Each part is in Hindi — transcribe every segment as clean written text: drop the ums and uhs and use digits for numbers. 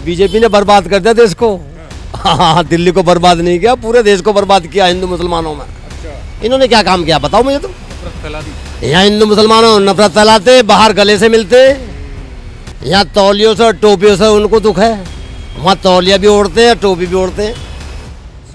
बीजेपी ने बर्बाद कर दिया देश को। हाँ, दिल्ली को बर्बाद नहीं किया, पूरे देश को बर्बाद किया हिंदू मुसलमानों में। इन्होंने क्या काम किया बताओ मुझे तुम। यहाँ हिंदू मुसलमानों नफरत फैलाते, बाहर गले से मिलते, यहाँ तौलियों से और टोपियों से उनको दुख है, वहाँ तौलिया भी ओढ़ते हैं, टोपी भी ओढ़ते हैं।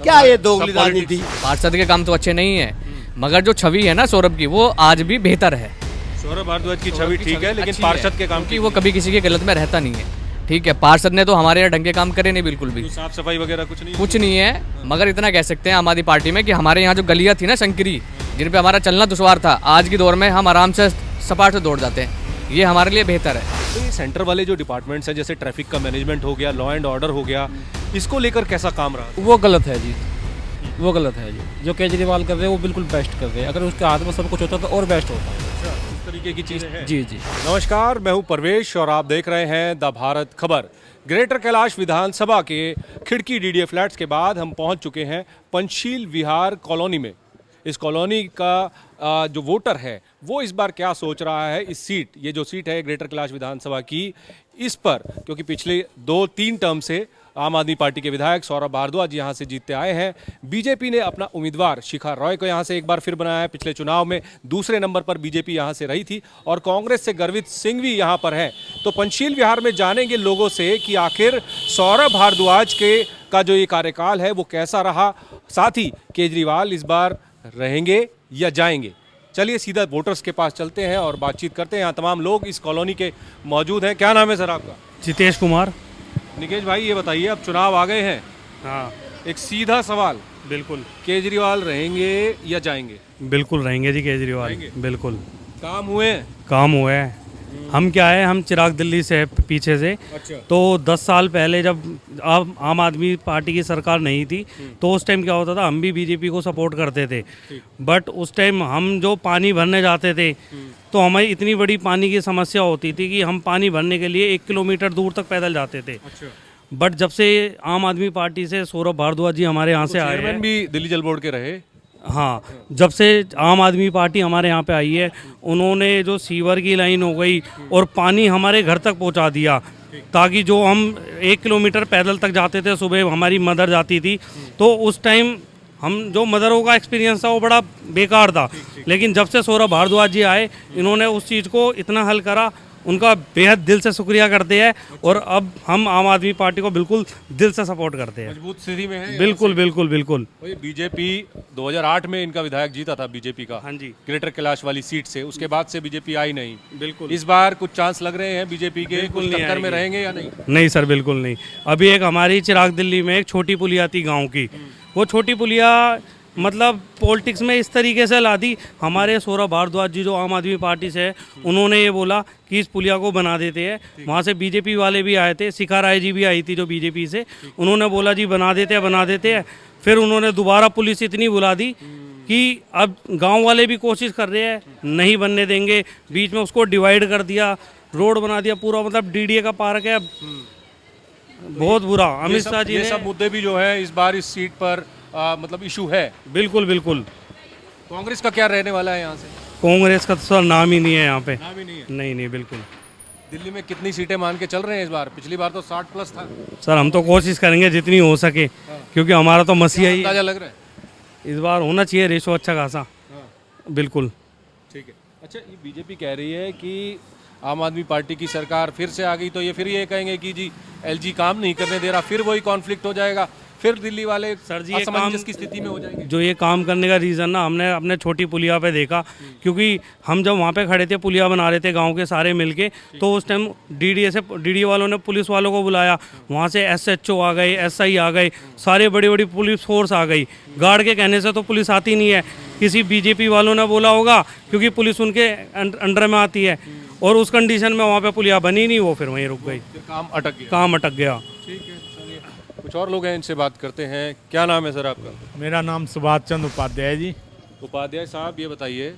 क्या ये दोगली राजनीति। पार्षद के काम तो अच्छे नहीं है, मगर जो छवि है ना सौरभ की, वो आज भी बेहतर है। सौरभ भारद्वाज की छवि ठीक है, लेकिन पार्षद के काम की वो कभी किसी के गलत में रहता नहीं है। ठीक है, पार्षद ने तो हमारे यहाँ ढंग के काम करे नहीं, बिल्कुल भी साफ सफाई वगैरह कुछ नहीं है। मगर इतना कह सकते हैं आम आदमी पार्टी में कि हमारे यहाँ जो गलियाँ थी ना शंकरी, जिन पे हमारा चलना दुश्वार था, आज की दौर में हम आराम से सपाट से दौड़ जाते हैं। ये हमारे लिए बेहतर है। तो ये सेंटर वाले जो डिपार्टमेंट्स हैं, जैसे ट्रैफिक का मैनेजमेंट हो गया, लॉ एंड ऑर्डर हो गया, इसको लेकर कैसा काम रहा? वो गलत है जी, वो गलत है जी। जो केजरीवाल कर रहे हैं वो बिल्कुल बेस्ट कर रहे हैं। अगर उसके हाथ में सब कुछ होता तो और बेस्ट होता है। इस तरीके की चीज़ें हैं। जी जी। नमस्कार, मैं हूं परवेश और आप देख रहे हैं द भारत खबर। ग्रेटर कैलाश विधानसभा के खिड़की डीडीए फ्लैट्स के बाद हम पहुंच चुके हैं पंचशील विहार कॉलोनी में। इस कॉलोनी का जो वोटर है वो इस बार क्या सोच रहा है, इस सीट, ये जो सीट है ग्रेटर कैलाश विधानसभा की, इस पर, क्योंकि पिछले 2-3 टर्म से आम आदमी पार्टी के विधायक सौरभ भारद्वाज यहाँ से जीतते आए हैं। बीजेपी ने अपना उम्मीदवार शिखा रॉय को यहाँ से एक बार फिर बनाया है। पिछले चुनाव में दूसरे नंबर पर बीजेपी यहाँ से रही थी और कांग्रेस से गर्वित सिंह भी यहाँ पर हैं। तो पंचशील विहार में जानेंगे लोगों से कि आखिर सौरभ भारद्वाज का जो ये कार्यकाल है वो कैसा रहा, साथ ही केजरीवाल इस बार रहेंगे या जाएंगे। चलिए सीधा वोटर्स के पास चलते हैं और बातचीत करते हैं। यहाँ तमाम लोग इस कॉलोनी के मौजूद हैं। क्या नाम है सर आपका? जितेश कुमार। निकेश भाई, ये बताइए, अब चुनाव आ गए हैं, हाँ एक सीधा सवाल, बिल्कुल। केजरीवाल रहेंगे या जाएंगे? बिल्कुल रहेंगे जी केजरीवाल, बिल्कुल। काम हुए? काम हुआ है। हम क्या है, हम चिराग दिल्ली से है पीछे से। अच्छा। तो 10 साल पहले जब आम आदमी पार्टी की सरकार नहीं थी तो उस टाइम क्या होता था, हम भी बीजेपी को सपोर्ट करते थे। बट उस टाइम हम जो पानी भरने जाते थे तो हमें इतनी बड़ी पानी की समस्या होती थी कि हम पानी भरने के लिए 1 किलोमीटर दूर तक पैदल जाते थे। अच्छा। बट जब से आम आदमी पार्टी से सौरभ भारद्वाज जी हमारे यहाँ से आए हैं, चेयरमैन भी दिल्ली जल बोर्ड के रहे। हाँ, जब से आम आदमी पार्टी हमारे यहाँ पे आई है, उन्होंने जो सीवर की लाइन हो गई और पानी हमारे घर तक पहुँचा दिया, ताकि जो हम 1 किलोमीटर पैदल तक जाते थे, सुबह हमारी मदर जाती थी, तो उस टाइम हम जो मदरों का एक्सपीरियंस था वो बड़ा बेकार था। लेकिन जब से सौरभ भारद्वाज जी आए, इन्होंने उस चीज़ को इतना हल करा, उनका बेहद दिल से शुक्रिया करते हैं। और अब हम आम आदमी पार्टी को बिल्कुल दिल से सपोर्ट करते हैं। मजबूत स्थिति में है। बिल्कुल बिल्कुल बिल्कुल। ये बीजेपी 2008 में इनका विधायक जीता था बीजेपी का। हाँ जी। ग्रेटर कैलाश वाली सीट से, उसके बाद से बीजेपी आई नहीं। बिल्कुल। इस बार कुछ चांस लग रहे हैं बीजेपी के, कुछ टक्कर में रहेंगे या नहीं? नहीं सर, बिल्कुल नहीं। अभी एक हमारी चिराग दिल्ली में एक छोटी पुलिया थी गाँव की, वो छोटी पुलिया मतलब पॉलिटिक्स में इस तरीके से ला दी। हमारे सौरभ भारद्वाज जी जो आम आदमी पार्टी से है, उन्होंने ये बोला कि इस पुलिया को बना देते हैं। वहाँ से बीजेपी वाले भी आए थे, शिखा राय जी भी आई थी जो बीजेपी से, उन्होंने बोला जी बना देते हैं। फिर उन्होंने दोबारा पुलिस इतनी बुला दी कि अब गांव वाले भी कोशिश कर रहे हैं, नहीं बनने देंगे। बीच में उसको डिवाइड कर दिया, रोड बना दिया पूरा, मतलब डीडीए का पार्क है। बहुत बुरा। अमित शाह जी ये ने सब मुद्दे भी जो है इस बार इस सीट पर मतलब इशू है। बिल्कुल बिल्कुल। कांग्रेस का क्या रहने वाला है यहाँ से? कांग्रेस का तो सर नाम ही नहीं है यहाँ पे। नाम ही नहीं है। नहीं नहीं, बिल्कुल। दिल्ली में कितनी सीटें मान के चल रहे हैं इस बार? पिछली बार तो 60 प्लस था। सर हम तो कोशिश करेंगे जितनी हो सके, क्योंकि हमारा तो मसीहा ही अंदाजा लग रहा है इस बार होना चाहिए रेशो अच्छा खासा। बिल्कुल। ठीक है। अच्छा, ये बीजेपी कह रही है कि आम आदमी पार्टी की सरकार फिर से आ गई तो ये फिर ये कहेंगे कि जी एलजी काम नहीं करने दे रहा, फिर वही कॉन्फ्लिक्ट हो जाएगा, फिर दिल्ली वाले सर जी ये असमंजस की स्थिति में हो जाएंगे। जो ये काम करने का रीज़न ना हमने अपने छोटी पुलिया पे देखा, क्योंकि हम जब वहाँ पे खड़े थे, पुलिया बना रहे थे गांव के सारे मिलके, तो उस टाइम डीडीए वालों ने पुलिस वालों को बुलाया, वहाँ से एसएचओ आ गए, एसआई आ गए, सारे बड़ी बड़ी पुलिस फोर्स आ गई। गार्ड के कहने से तो पुलिस आती नहीं है, किसी बीजेपी वालों ने बोला होगा, क्योंकि पुलिस उनके अंडर में आती है, और उस कंडीशन में वहाँ पे पुलिया बनी नहीं, वो फिर वहीं रुक गई, काम अटक गया। काम अटक गया। ठीक है, चलिए कुछ और लोग हैं, इनसे बात करते हैं। क्या नाम है सर आपका? मेरा नाम सुभाष चंद्र उपाध्याय जी। उपाध्याय साहब, ये बताइए,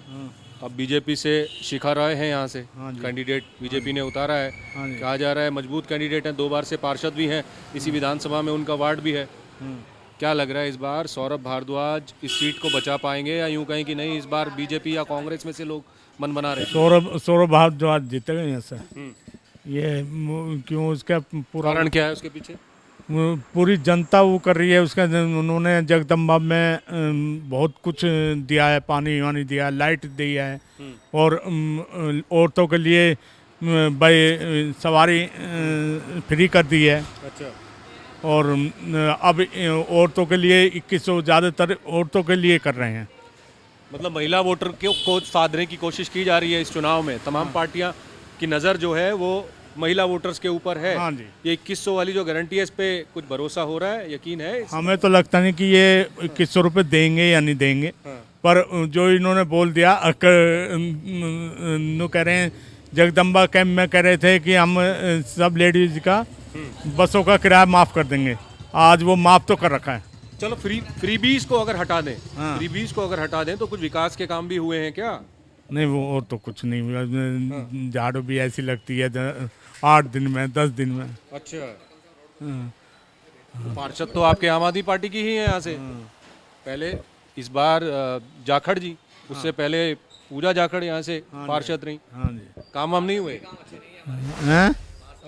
अब बीजेपी से शिखा रॉय हैं यहाँ से कैंडिडेट, बीजेपी ने उतारा है, कहा जा रहा है मजबूत कैंडिडेट हैं, 2 बार से पार्षद भी हैं, इसी विधानसभा में उनका वार्ड भी है। क्या लग रहा है इस बार सौरभ भारद्वाज इस सीट को बचा पाएंगे, या यूं कहें कि नहीं इस बार बीजेपी या कांग्रेस में से लोग मन बना रहे हैं? सौरभ भारद्वाज जीतेगा यहाँ से। ये क्यों उसका पूरा कारण क्या है उसके पीछे? पूरी जनता वो कर रही है उसका। उन्होंने जगदम्बा में बहुत कुछ दिया है, पानी वानी दिया है, लाइट दी है, और औरतों के लिए बाई सवारी फ्री कर दी है। अच्छा। और अब औरतों के लिए 2100 ज़्यादातर औरतों के लिए कर रहे हैं। मतलब महिला वोटर को साध देने की कोशिश की जा रही है इस चुनाव में। तमाम पार्टियां की नज़र जो है वो महिला वोटर्स के ऊपर है। हाँ जी। ये 2100 वाली जो गारंटी है, इस पे कुछ भरोसा हो रहा है, यकीन है? हमें तो लगता नहीं कि ये 2100 रुपये देंगे या नहीं देंगे। पर जो इन्होंने बोल दिया कह रहे हैं, जगदम्बा कैंप में कह रहे थे कि हम सब लेडीज का बसों का किराया माफ़ कर देंगे। आज वो माफ़ तो कर रखा है। चलो फ्रीबीज को अगर हटा दें, हाँ। फ्रीबीज को अगर हटा दें तो कुछ विकास के काम भी हुए हैं क्या? नहीं, वो और तो कुछ नहीं हुआ। झाड़ू भी ऐसी लगती है 8 दिन में 10 दिन में। अच्छा। पार्षद तो आपके आम आदमी पार्टी की ही है यहाँ से। पहले इस बार जाखड़ जी, उससे पहले पूजा जाखड़ यहाँ से पार्षद रही। हाँ जी। काम वाम नहीं हुए? हैं?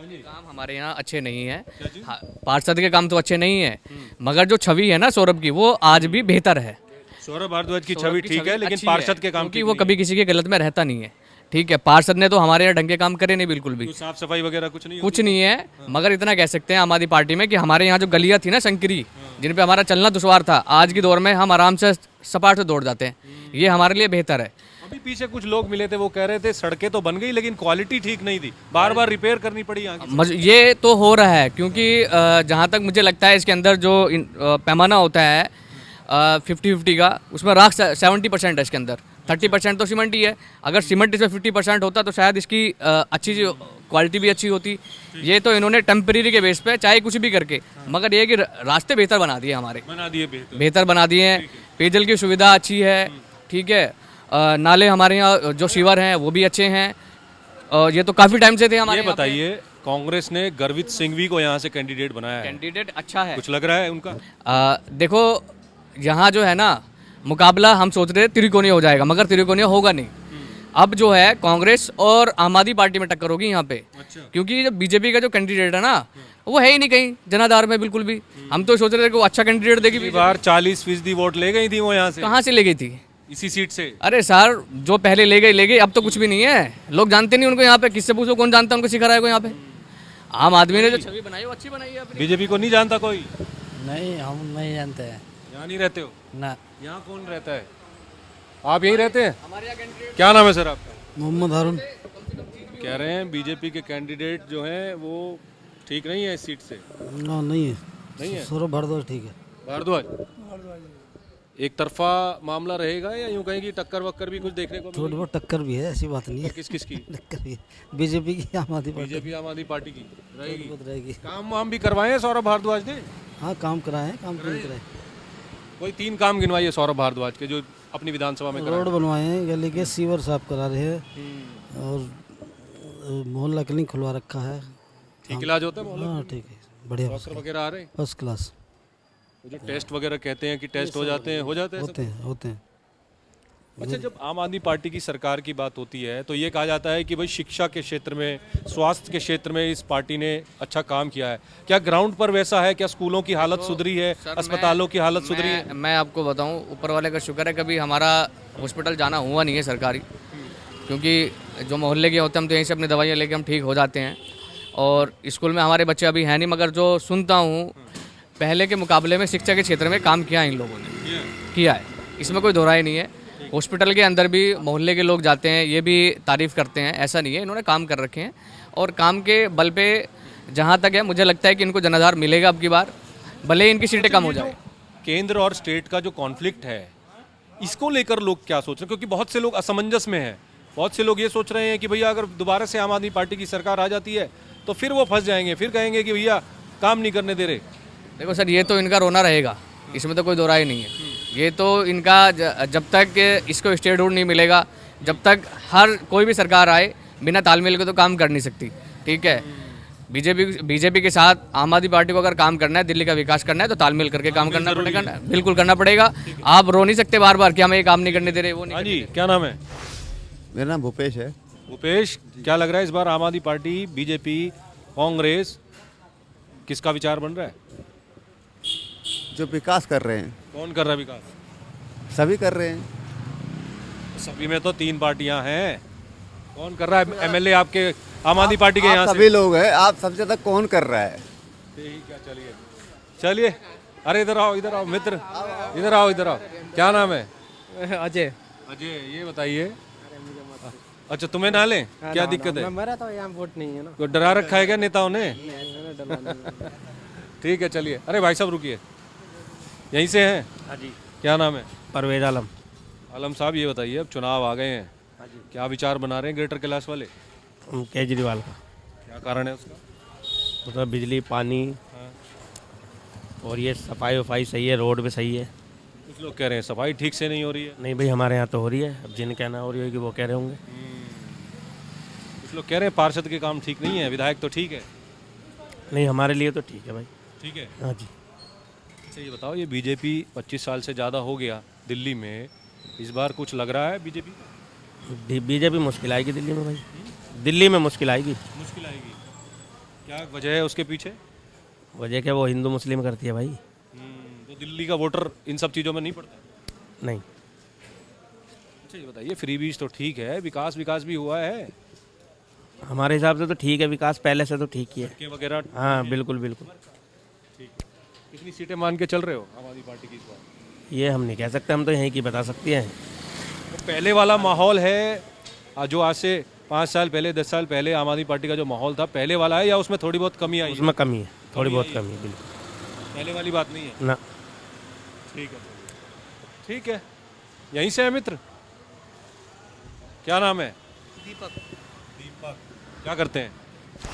काम हमारे यहाँ अच्छे नहीं है। हाँ, पार्षद के काम तो अच्छे नहीं है, मगर जो छवि है ना सौरभ की, वो आज भी बेहतर है। सौरभ भारद्वाज की सौरभ छवि की ठीक है, लेकिन अच्छी पार्षद के काम क्योंकि वो कभी किसी के गलत में रहता नहीं है। ठीक है, पार्षद ने तो हमारे यहाँ ढंग के काम करे नहीं बिल्कुल भी, साफ सफाई वगैरह कुछ नहीं कुछ नहीं है। मगर इतना कह सकते हैं आम आदमी पार्टी में कि हमारे यहाँ जो गलियाँ थी ना शंकरी, जिन पे हमारा चलना दुश्वार था, आज के दौर में हम आराम से सपाट से दौड़ जाते हैं। ये हमारे लिए बेहतर है। अभी पीछे कुछ लोग मिले थे, वो कह रहे थे सड़कें तो बन गई लेकिन क्वालिटी ठीक नहीं थी, बार बार रिपेयर करनी पड़ी यहाँ की। ये तो हो रहा है, क्योंकि जहाँ तक मुझे लगता है इसके अंदर जो पैमाना होता है 50-50 का, उसमें राख 70% है इसके अंदर, 30% तो सीमेंट ही है। अगर सीमेंट इसमें 50% होता तो शायद इसकी अच्छी क्वालिटी भी अच्छी होती। ये तो इन्होंने टेम्परेरी के बेस पे चाहे कुछ भी करके, मगर ये कि रास्ते बेहतर बना दिए, हमारे बना दिए, बेहतर बना दिए हैं। पेयजल की सुविधा अच्छी है। ठीक है, नाले हमारे यहाँ जो सीवर हैं वो भी अच्छे हैं। ये तो काफ़ी टाइम से थे हमारे। ये बताइए, कांग्रेस ने गर्वित सिंघवी को यहाँ से कैंडिडेट बनाया है, कैंडिडेट अच्छा है, कुछ लग रहा है उनका? देखो यहाँ जो है ना, मुकाबला हम सोच रहे थे त्रिकोणीय हो जाएगा, मगर त्रिकोणीय होगा नहीं। अब जो है कांग्रेस और आम आदमी पार्टी में टक्कर होगी यहाँ पे। अच्छा। क्योंकि जो बीजेपी का जो कैंडिडेट है ना, वो है ही नहीं कहीं जनाधार में बिल्कुल भी। हम तो सोच रहे थे कि वो अच्छा कैंडिडेट देगी। पिछली बार 40% वोट ले गई थी वो यहाँ से। कहाँ से ले गई थी? इसी सीट से। अरे सर, जो पहले ले गई, अब तो कुछ भी नहीं है। लोग जानते नहीं उनको यहाँ पे, किससे पूछो कौन जानता है उनको, सिखा रहा है कोई यहाँ पे। आम आदमी ने जो छवि बनाई वो अच्छी बनाई है अपनी। बीजेपी को नहीं जानता कोई? नहीं, हम नहीं जानते हैं यहाँ नहीं रहते हो? ना। यहाँ कौन रहता है? आप यहीं रहते हैं? क्या नाम है सर आपका? मोहम्मद हारून। कह रहे हैं बीजेपी के कैंडिडेट जो हैं वो ठीक नहीं है इस सीट से। ना, नहीं है। नहीं है? सौरभ भारद्वाज ठीक है। भारद्वाज एक तरफा मामला रहेगा या यूं कहें कि टक्कर वक्कर भी कुछ देखने को थोड़ी बहुत टक्कर भी है, ऐसी बात नहीं है। किस किस की? टक्कर भी है, बीजेपी की, आम आदमी पार्टी बीजेपी आम आदमी पार्टी की रहेगी। बहुत रहेगी। काम वाम भी करवाए हैं सौरभ भारद्वाज ने? हाँ, काम कराए हैं, काम क्यों कराए। कोई 3 काम गिनवाइए सौरभ भारद्वाज के जो अपनी विधानसभा में रोड बनवाए हैं, गली के सीवर साफ करा रहे हैं, और मोहल्ला क्लिनिक खुलवा रखा है। ठीक इलाज होता है मोहल्ले? हाँ ठीक है, बढ़िया, डॉक्टर वगैरह आ रहे हैं? First class. वो जो टेस्ट वगैरह कहते हैं कि टेस्ट हो जाते हैं होते हैं। अच्छा, जब आम आदमी पार्टी की सरकार की बात होती है तो ये कहा जाता है कि भाई शिक्षा के क्षेत्र में, स्वास्थ्य के क्षेत्र में इस पार्टी ने अच्छा काम किया है। क्या ग्राउंड पर वैसा है? क्या स्कूलों की हालत सुधरी है? अस्पतालों की हालत सुधरी है? मैं आपको बताऊं, ऊपर वाले का शुक्र है कभी हमारा हॉस्पिटल जाना हुआ नहीं है सरकारी, क्योंकि जो मोहल्ले के होते हैं हम तो यहीं से अपनी दवाइयाँ लेके हम ठीक हो जाते हैं। और स्कूल में हमारे बच्चे अभी हैं नहीं, मगर जो सुनता हूँ पहले के मुकाबले में शिक्षा के क्षेत्र में काम किया इन लोगों ने, किया है, इसमें कोई दोहराई नहीं है। हॉस्पिटल के अंदर भी मोहल्ले के लोग जाते हैं, ये भी तारीफ़ करते हैं, ऐसा नहीं है, इन्होंने काम कर रखे हैं। और काम के बल पे जहाँ तक है मुझे लगता है कि इनको जनाधार मिलेगा अब की बार, भले ही इनकी सीटें कम हो जाए। केंद्र और स्टेट का जो कॉन्फ्लिक्ट है, इसको लेकर लोग क्या सोच रहे हैं? क्योंकि बहुत से लोग असमंजस में हैं। बहुत से लोग ये सोच रहे हैं कि भैया अगर दोबारा से आम आदमी पार्टी की सरकार आ जाती है तो फिर वो फंस जाएंगे, फिर कहेंगे कि भैया काम नहीं करने दे रहे। देखो सर, ये तो इनका रोना रहेगा, इसमें तो कोई दो राय नहीं है। ये तो इनका जब तक इसको स्टेटहुड नहीं मिलेगा, जब तक हर कोई भी सरकार आए बिना तालमेल के तो काम कर नहीं सकती। ठीक है, बीजेपी के साथ आम आदमी पार्टी को अगर काम करना है, दिल्ली का विकास करना है, तो तालमेल करके काम करना पड़ेगा, बिल्कुल करना पड़ेगा। आप रो नहीं सकते बार बार कि हमें ये काम नहीं करने दे रहे, वो नहीं। हाँ जी, क्या नाम है? मेरा नाम भूपेश है। भूपेश, क्या लग रहा है इस बार आम आदमी पार्टी, बीजेपी, कांग्रेस, किसका विचार बन रहा है? जो विकास कर रहे हैं कौन कर रहा है विकास? सभी कर रहे हैं। सभी में तो 3 पार्टियां हैं। कौन कर रहा है? एमएलए आपके आम आदमी पार्टी के आप यहाँ से? सभी लोग हैं, आप सबसे ज्यादा कौन कर रहा है? ठीक है, चलिए चलिए। अरे इधर आओ मित्र, इधर आओ। क्या नाम है? अजय। अजय, ये बताइए। अच्छा, तुम्हें ना लें, क्या दिक्कत है? मेरा तो यहाँ वोट नहीं है ना। कोई डरा रखा है क्या नेताओं ने? ठीक है, चलिए। अरे भाई साहब रुकिए, यहीं से हैं? हाँ जी। क्या नाम है? परवेज आलम। आलम साहब, ये बताइए, अब चुनाव आ गए हैं, क्या विचार बना रहे हैं ग्रेटर कैलाश वाले? केजरीवाल का क्या कारण है उसका? मतलब बिजली, पानी और ये सफाई वफाई सही है, रोड भी सही है। कुछ लोग कह रहे हैं सफाई ठीक से नहीं हो रही है। नहीं भाई, हमारे यहाँ तो हो रही है, अब जिन कहना हो रही होगी वो कह रहे होंगे। कुछ लोग कह रहे हैं पार्षद के काम ठीक नहीं है, विधायक तो ठीक है। नहीं, हमारे लिए तो ठीक है भाई। ठीक है। हाँ जी। अच्छा, ये बताओ, ये बीजेपी 25 साल से ज़्यादा हो गया दिल्ली में, इस बार कुछ लग रहा है बीजेपी? बीजेपी मुश्किल आएगी दिल्ली में भाई, दिल्ली में मुश्किल आएगी। मुश्किल आएगी। क्या वजह है उसके पीछे? वजह क्या, वो हिंदू मुस्लिम करती है भाई। तो दिल्ली का वोटर इन सब चीज़ों में नहीं पड़ता? नहीं। अच्छा, ये बताइए, फ्री बीज तो ठीक है, विकास भी हुआ है हमारे हिसाब से तो ठीक है, विकास पहले से तो ठीक ही है। के वगैरह? हाँ बिल्कुल बिल्कुल। कितनी सीटें मान के चल रहे हो आम आदमी पार्टी की इस बार? ये हम नहीं कह सकते, हम तो यहीं की बता सकते हैं। तो पहले वाला माहौल है जो आज से 5 साल पहले, 10 साल पहले आम आदमी पार्टी का जो माहौल था, पहले वाला है या उसमें थोड़ी बहुत कमी आई? उसमें कमी है, थोड़ी बहुत कमी है बिल्कुल। पहले वाली बात नहीं है ना। ठीक है, ठीक है। यहीं से है मित्र? क्या नाम है? दीपक। दीपक, क्या करते हैं?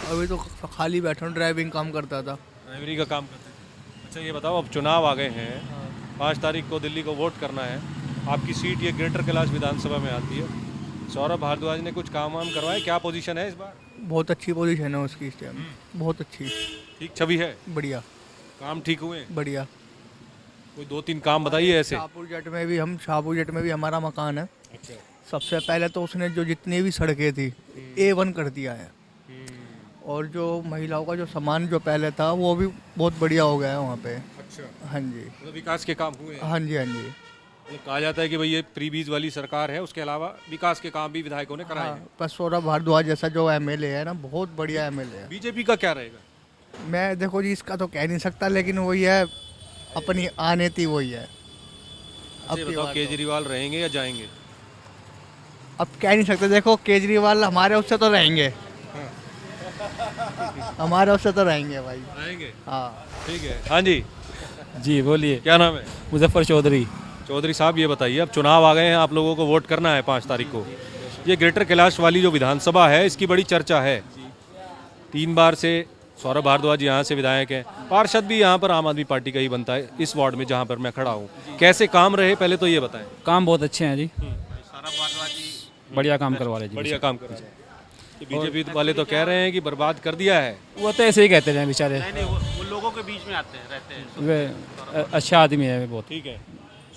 अभी तो खाली बैठा हूँ, ड्राइविंग काम करता था। ड्राइवरी का काम करते हैं। अच्छा, ये बताओ, अब चुनाव आ गए हैं, 5 तारीख को दिल्ली को वोट करना है, आपकी सीट ये ग्रेटर कैलाश विधानसभा में आती है। सौरभ भारद्वाज ने कुछ काम वाम करवाए, क्या पोजीशन है इस बार? बहुत अच्छी पोजीशन है उसकी इस टाइम, बहुत अच्छी। ठीक छवि है? बढ़िया। काम ठीक हुए? बढ़िया। कोई 2-3 काम बताइए ऐसे। शाहपुर जट में भी हमारा मकान है। अच्छा। सबसे पहले तो उसने जो जितनी भी सड़कें थी A1 कर दिया है, और जो महिलाओं का जो सामान जो पहले था वो भी बहुत बढ़िया हो गया है वहाँ पे। अच्छा। हाँ जी। मतलब विकास के काम हुए हैं? हाँ जी, हाँ जी। मतलब कहा जाता है कि भाई ये प्रीबीज वाली सरकार है, उसके अलावा विकास के काम भी विधायकों ने कराए हैं। पर सौरभ भारद्वाज जैसा जो MLA है ना, बहुत बढ़िया MLA है। बीजेपी का क्या रहेगा? मैं देखो जी, इसका तो कह नहीं सकता, लेकिन वही है, अपनी आने थी वही है। अब बताओ, केजरीवाल रहेंगे या जाएंगे? अब कह नहीं सकते, देखो केजरीवाल हमारे उससे तो रहेंगे, हमारे उससे तो रहेंगे भाई। रहेंगे? हाँ ठीक है। हाँ जी। जी बोलिए। क्या नाम है? मुजफ्फर चौधरी। चौधरी साहब, ये बताइए, अब चुनाव आ गए हैं, आप लोगों को वोट करना है 5 तारीख को। ये ग्रेटर कैलाश वाली जो विधानसभा है, इसकी बड़ी चर्चा है। 3 बार से सौरभ भारद्वाज यहाँ से विधायक हैं, पार्षद भी यहाँ पर आम आदमी पार्टी का ही बनता है इस वार्ड में जहाँ पर मैं खड़ा हूँ। कैसे काम रहे, पहले तो ये बताएं। काम बहुत अच्छे हैं जी, बढ़िया काम करवा रहे जी। बढ़िया काम कर रहे हैं। बीजेपी वाले तो कह रहे हैं कि बर्बाद कर दिया है। वो तो ऐसे ही कहते हैं बेचारे, वो लोगों के बीच में आते हैं, रहते हैं। वे अच्छा आदमी है वे बहुत। ठीक है,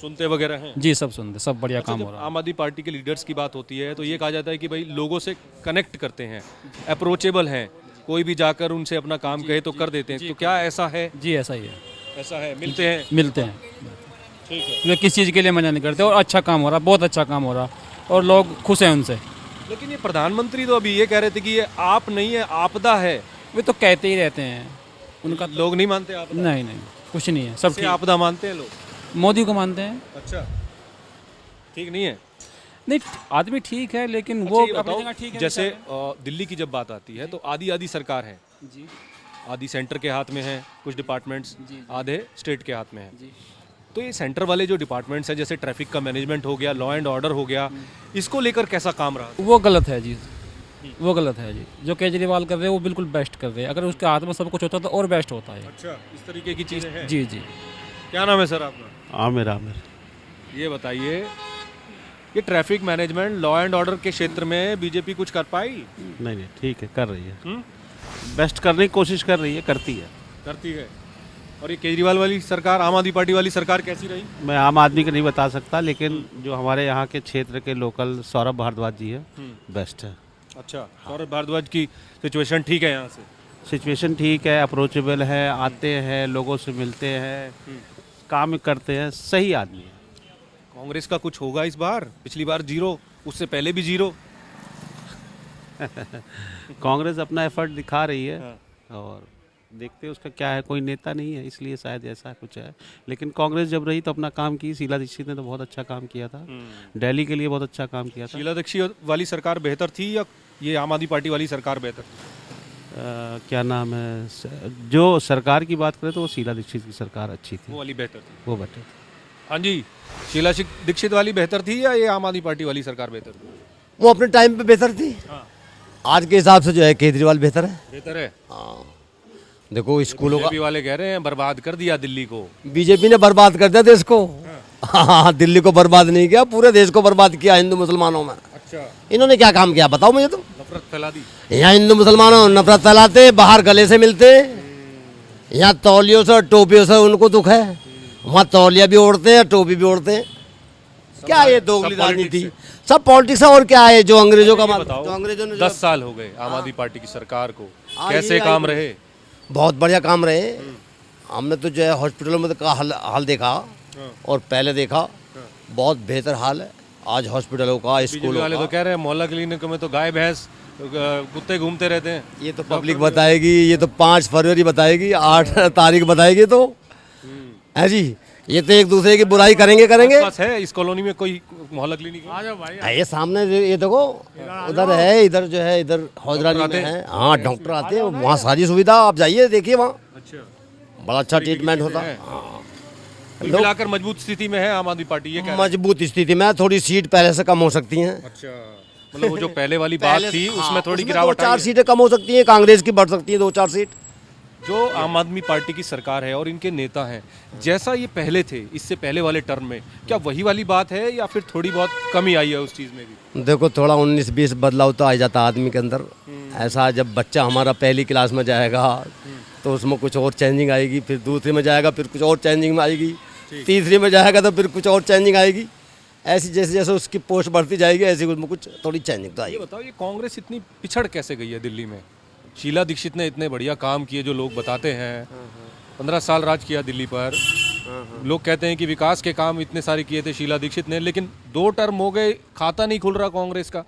सुनते वगैरह हैं? जी सब सुनते, सब बढ़िया काम हो रहा है। आम आदमी पार्टी के लीडर्स की बात होती है तो ये कहा जाता है कि भाई लोगों से कनेक्ट करते हैं, अप्रोचेबल हैं, कोई भी जाकर उनसे अपना काम कहे तो कर देते हैं। तो क्या ऐसा है? जी ऐसा ही है, ऐसा है, मिलते हैं? मिलते हैं। ठीक है। वे किस चीज़ के लिए मना नहीं करते, और अच्छा काम हो रहा, बहुत अच्छा काम हो रहा, और लोग खुश हैं उनसे। लेकिन ये प्रधानमंत्री तो अभी ये कह रहे थे कि ये आप नहीं है, आपदा है। वे तो कहते ही रहते हैं, उनका लोग नहीं मानते आपदा? नहीं नहीं, कुछ नहीं है, सब से आपदा मानते हैं लोग? मोदी को मानते हैं। अच्छा, ठीक नहीं है? नहीं, आदमी ठीक है, लेकिन अच्छा, वो ये अपनी बताओ, जगह ठीक है। जैसे दिल्ली की जब बात आती है तो आधी सरकार है जी, आधी सेंटर के हाथ में है, कुछ डिपार्टमेंट्स आधे स्टेट के हाथ में है। जी। तो ये सेंटर वाले जो डिपार्टमेंट्स हैं, जैसे ट्रैफिक का मैनेजमेंट हो गया, लॉ एंड ऑर्डर हो गया, इसको लेकर कैसा काम रहा? वो गलत है जी, वो गलत है जी। जो केजरीवाल कर रहे हैं वो बिल्कुल बेस्ट कर रहे हैं, अगर उसके हाथ में सब कुछ होता तो और बेस्ट होता है। अच्छा, इस तरीके की चीज़ें हैं। जी जी। क्या नाम है सर आपका? आमिर। ये बताइए, ये traffic management, law and order के क्षेत्र में बीजेपी कुछ कर पाई? नहीं ठीक है, कर रही है, बेस्ट करने की कोशिश कर रही है, करती है। और ये केजरीवाल वाली सरकार, आम आदमी पार्टी वाली सरकार कैसी रही? मैं आम आदमी का नहीं बता सकता, लेकिन जो हमारे यहाँ के क्षेत्र के लोकल सौरभ भारद्वाज जी है, बेस्ट है। अच्छा, सौरभ भारद्वाज की सिचुएशन ठीक है यहाँ से? सिचुएशन ठीक है, अप्रोचेबल है, आते हैं, लोगों से मिलते हैं, काम करते हैं, सही आदमी है। कांग्रेस का कुछ होगा इस बार? पिछली बार जीरो, उससे पहले भी जीरो। कांग्रेस अपना एफर्ट दिखा रही है और देखते हैं उसका क्या है। कोई नेता नहीं है इसलिए शायद ऐसा कुछ है, लेकिन कांग्रेस जब रही तो अपना काम की। शीला दीक्षित ने तो बहुत अच्छा काम किया था, दिल्ली के लिए बहुत अच्छा काम किया था। शीला दीक्षित वाली सरकार बेहतर थी या ये आम आदमी पार्टी वाली सरकार बेहतर थी? क्या नाम है, जो सरकार की बात करें तो वो शीला दीक्षित की सरकार अच्छी थी, वो वाली बेहतर थी। वो बेटर। हाँ जी, शीला दीक्षित वाली बेहतर थी या ये आम आदमी पार्टी वाली सरकार बेहतर थी? वो अपने टाइम पे बेहतर थी। आज के हिसाब से जो है केजरीवाल बेहतर है। बेहतर है। हाँ, देखो स्कूलों का बीजेपी वाले कह रहे हैं बर्बाद कर दिया दिल्ली को। बीजेपी ने बर्बाद कर दिया देश को। हाँ, दिल्ली को बर्बाद नहीं किया, पूरे देश को बर्बाद किया हिंदू मुसलमानों में। अच्छा, इन्होंने क्या काम किया बताओ मुझे तुम। नफरत फैला दी। यहाँ हिंदू मुसलमानों नफरत फैलाते, बाहर गले से मिलते, यहाँ तौलियों से और टोपियों से उनको दुख है, वहाँ तौलिया भी ओढ़ते हैं, टोपी भी ओढ़ते हैं। क्या ये दोगली राजनीति, सब पॉलिटिक्स है। और क्या है जो अंग्रेजों का बताओ, जो अंग्रेजों ने 10 साल हो गए आम आदमी पार्टी की सरकार को, हाँ, कैसे ये काम आई- रहे? बहुत बढ़िया काम रहे। हमने तो जो है हॉस्पिटलों में का हाल देखा और पहले देखा, बहुत बेहतर हाल है आज हॉस्पिटलों का, बीजेपी स्कूलों वाले का। तो कह रहे हैं मोहल्ला क्लिनिक में तो गाय भैंस कुत्ते घूमते रहते हैं। ये तो पब्लिक बताएगी, ये तो 5 फरवरी बताएगी, 8 तारीख बताएगी। तो है जी, ये तो एक दूसरे की बुराई करेंगे आसपास है इस कॉलोनी में कोई मोहल्ला क्लिनिक? ये सामने ये देखो, उधर है, इधर जो है, इधर हौजरानी में आते है। हाँ, डॉक्टर आते हैं, वहाँ सारी सुविधा, आप जाइए देखिए, वहाँ अच्छा, बड़ा अच्छा ट्रीटमेंट होता है। कुल मिलाकर मजबूत स्थिति में है आम आदमी पार्टी, ये क्या? मजबूत स्थिति में, थोड़ी सीट पहले से कम हो सकती हैं। अच्छा, मतलब वो जो पहले वाली बात थी उसमें थोड़ी उसमें गिरावट 2-4 आई है। सीटें कम हो सकती हैं, कांग्रेस की बढ़ सकती है 2-4 सीट। जो आम आदमी पार्टी की सरकार है और इनके नेता हैं, जैसा ये पहले थे इससे पहले वाले टर्म में, क्या वही वाली बात है या फिर थोड़ी बहुत कमी आई है उस चीज़ में भी? देखो, थोड़ा 19-20 बदलाव तो आ जाता आदमी के अंदर। ऐसा जब बच्चा हमारा पहली क्लास में जाएगा तो उसमें कुछ और चेंजिंग आएगी, फिर दूसरी में जाएगा फिर कुछ और चेंजिंग आएगी, तीसरी में जाएगा तो फिर कुछ और चेंजिंग आएगी। ऐसी जैसे जैसे उसकी पोस्ट बढ़ती जाएगी ऐसे उसमें कुछ थोड़ी चेंजिंग तो ये आएगी। बताओ, ये कांग्रेस इतनी पिछड़ कैसे गई है दिल्ली में? शीला दीक्षित ने इतने बढ़िया काम किए जो लोग बताते हैं, 15 साल राज किया दिल्ली पर। लोग कहते हैं कि विकास के काम इतने सारे किए थे शीला दीक्षित ने, लेकिन 2 टर्म हो गए, खाता नहीं खुल रहा कांग्रेस का।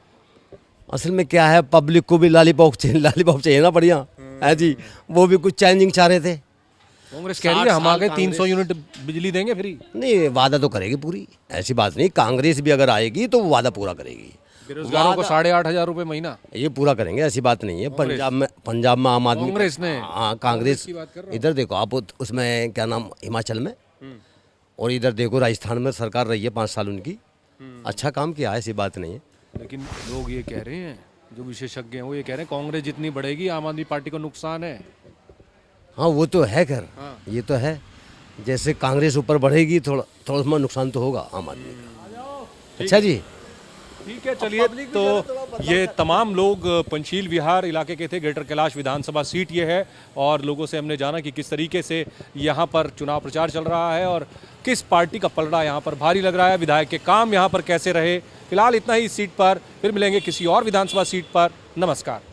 असल में क्या है, पब्लिक को भी लॉलीपॉप चाहिए ना, बढ़िया है जी। वो भी कुछ चेंजिंग चाह रहे थे। कांग्रेस कह रही है हम आगे 300 यूनिट बिजली देंगे फ्री। नहीं, वादा तो करेगी पूरी, ऐसी बात नहीं। कांग्रेस भी अगर आएगी तो वो वादा पूरा करेगी। बेरोजगारों को 8,500 रुपए महीना ये पूरा करेंगे, ऐसी बात नहीं है। पंजाब में आम आदमी, कांग्रेस ने, हाँ कांग्रेस, इधर देखो आप, उसमें क्या नाम, हिमाचल में, और इधर देखो राजस्थान में सरकार रही है 5 साल उनकी, अच्छा काम किया है, ऐसी बात नहीं है। लेकिन लोग ये कह रहे हैं, जो विशेषज्ञ हैं वो ये कह रहे हैं कांग्रेस जितनी बढ़ेगी आम आदमी पार्टी को नुकसान है। हाँ, वो तो है खैर, ये तो है। जैसे कांग्रेस ऊपर बढ़ेगी थोड़ा थोड़ा उसमें नुकसान तो होगा आम आदमी का। अच्छा जी, ठीक है, चलिए। तो ये तमाम लोग पंचशील विहार इलाके के थे, ग्रेटर कैलाश विधानसभा सीट ये है, और लोगों से हमने जाना कि किस तरीके से यहाँ पर चुनाव प्रचार चल रहा है और किस पार्टी का पलड़ा यहाँ पर भारी लग रहा है, विधायक के काम यहाँ पर कैसे रहे। फिलहाल इतना ही इस सीट पर, फिर मिलेंगे किसी और विधानसभा सीट पर। नमस्कार।